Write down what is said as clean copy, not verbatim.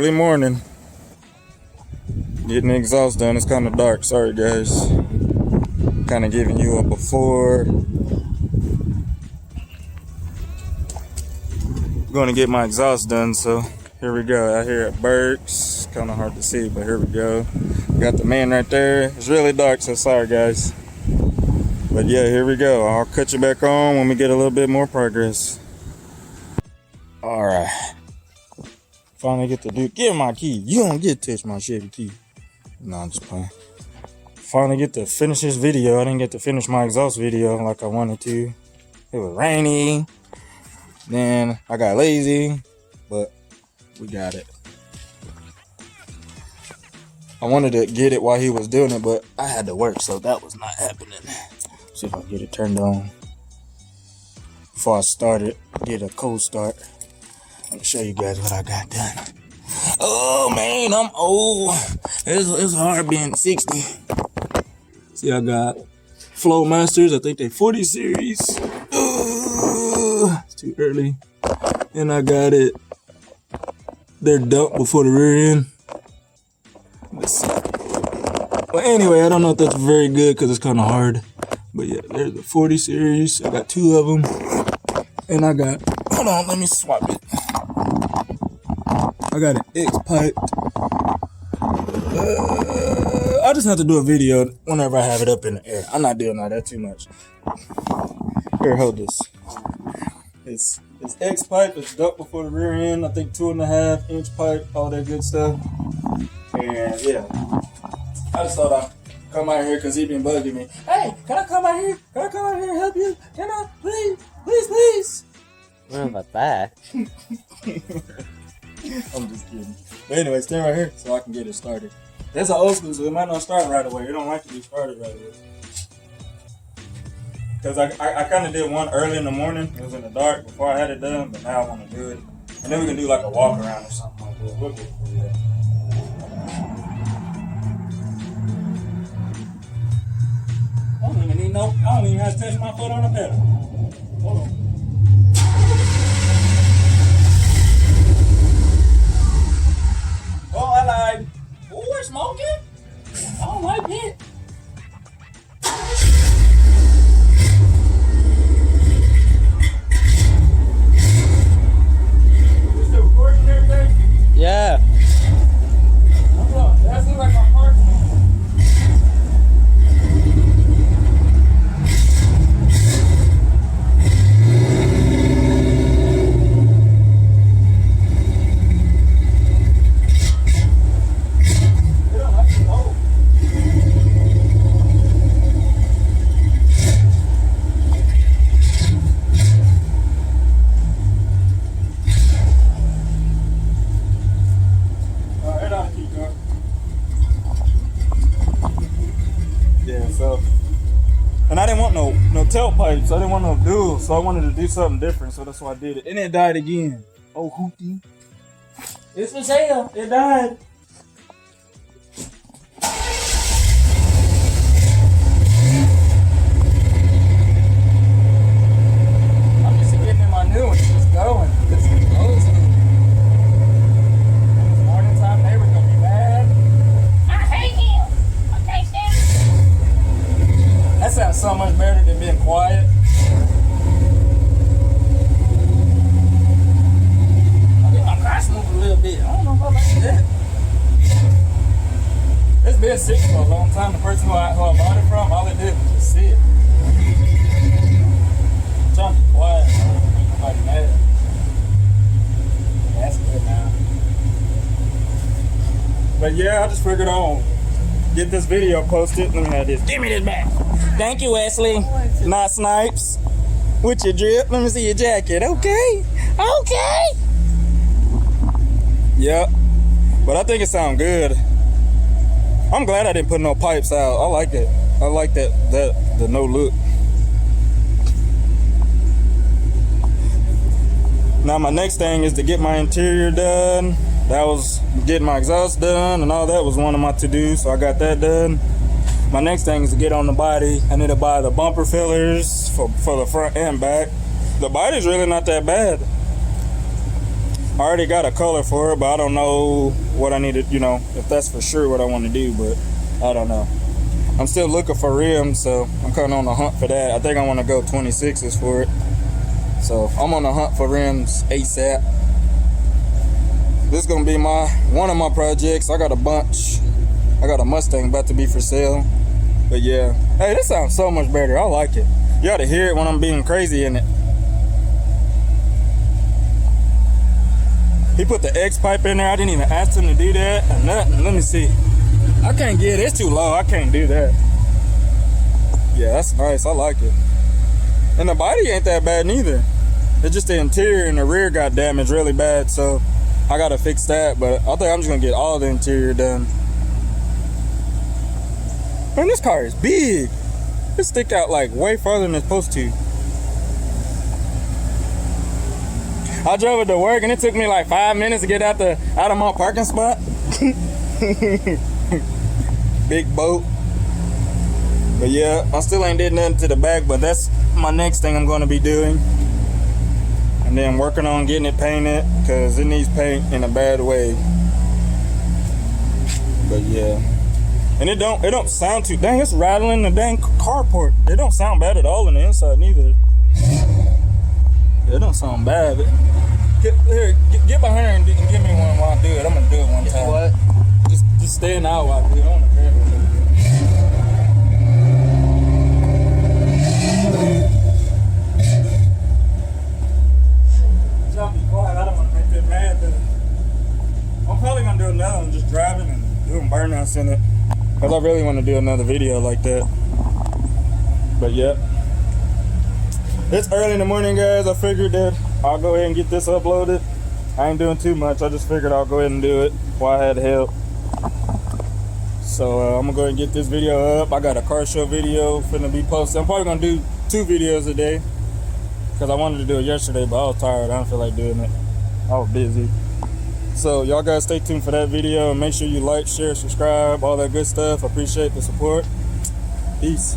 early morning. Getting the exhaust done. It's kind of dark. Sorry, guys. Kind of giving you a before. Going to get my exhaust done, so here we go. Out here at Burke's. Kind of hard to see, but here we go. Got the man right there. It's really dark, so sorry, guys. But yeah, here we go. I'll cut you back on when we get a little bit more progress. All right. Finally get to get my key. You don't get to touch my Chevy key. No, I'm just playing. Finally get to finish this video. I didn't get to finish my exhaust video like I wanted to. It was rainy. Then I got lazy, but we got it. I wanted to get it while he was doing it, but I had to work, so that was not happening. See if I can get it turned on before I start it. Get a cold start. Let me show you guys what I got done. Oh man, I'm old. It's hard being 60. See, I got flowmasters. I think they 40 series. It's too early. And I got it. They're dumped before the rear end. Let's see. But anyway, I don't know if that's very good because it's kind of hard. But yeah, there's the 40 series. I got 2 of them. And I got, hold on, let me swap it. I got an X pipe. I just have to do a video whenever I have it up in the air. I'm not doing all that too much. Here, hold this. It's X pipe. It's duct before the rear end. I think 2.5 inch pipe. All that good stuff. And yeah, I just thought I'd come out here because he been bugging me. Hey, can I come out here? Can I come out here and help you? Can I? Please, please, please. What about that? I'm just kidding. But anyway, stay right here so I can get it started. That's an old school, so it might not start right away. It don't like to be started right away. Because I kind of did one early in the morning. It was in the dark before I had it done, but now I want to do it. And then we can do like a walk around or something like that. We'll get it for you. I don't even have to touch my foot on the pedal. Hold on. Oh, I lied. Oh, we're smoking? I don't like it. You still recording and everything? Yeah. Hold on. That seems like my heart. And I didn't want no tailpipes. I didn't want no dual, so I wanted to do something different. So that's why I did it. And it died again. Oh, hoopty. It's for sale. It died. I'm just getting in my new one. It's just going. This is old school. And this morning time, neighbor's gonna be mad. I hate him. I can't stand it. That sounds so much better than being quiet. I think my car's moving a little bit. I don't know if I like that. It's been sick for a long time. The person who I bought it from, all it did was just sit. I'm trying to be quiet. I don't make nobody mad. That's good now. But yeah, I just figured on get this video posted. Let me have this. Give me this back. Thank you, Wesley. Not Snipes. With your drip. Let me see your jacket. Okay. Okay. Yep. But I think it sounds good. I'm glad I didn't put no pipes out. I like it. I like the no look. Now my next thing is to get my interior done. That was getting my exhaust done and all that was one of my to-dos, so I got that done. My next thing is to get on the body. I need to buy the bumper fillers for the front and back. The body's really not that bad. I already got a color for it, but I don't know what I need to, you know, if that's for sure what I want to do, but I don't know. I'm still looking for rims, so I'm kind of on the hunt for that. I think I want to go 26s for it. So I'm on the hunt for rims ASAP. This is gonna be one of my projects. I got a bunch. I got a Mustang about to be for sale. But yeah, hey, this sounds so much better. I like it. You ought to hear it when I'm being crazy in it. He put the X pipe in there. I didn't even ask him to do that or nothing. Let me see. I can't get it. It's too low. I can't do that. Yeah, that's nice. I like it. And the body ain't that bad neither. It's just the interior and the rear got damaged really bad, so I gotta fix that. But I think I'm just gonna get all the interior done. Man, this car is big. It stick out like way farther than it's supposed to. I drove it to work and it took me like 5 minutes to get out of my parking spot. Big boat. But yeah, I still ain't did nothing to the back, but that's my next thing I'm gonna be doing. And then working on getting it painted, cause it needs paint in a bad way. But yeah. And it don't sound too, dang, it's rattling the dang carport. It don't sound bad at all on the inside neither. It don't sound bad. Get behind and give me one while I do it. I'm gonna do it one time. What? Just stand out while I do it. I wanna grab it. Y'all be quiet. I don't wanna make them mad. I'm probably gonna do another one, just driving and doing burnouts in it. Cause I really want to do another video like that. But yeah, it's early in the morning, guys. I figured that I'll go ahead and get this uploaded. I ain't doing too much. I just figured I'll go ahead and do it while I had help. So I'm gonna go ahead and get this video up. I got a car show video finna be posted. I'm probably gonna do 2 videos a day because I wanted to do it yesterday, but I was tired. I don't feel like doing it. I was busy. So y'all guys stay tuned for that video and make sure you like, share, subscribe, all that good stuff. I appreciate the support. Peace.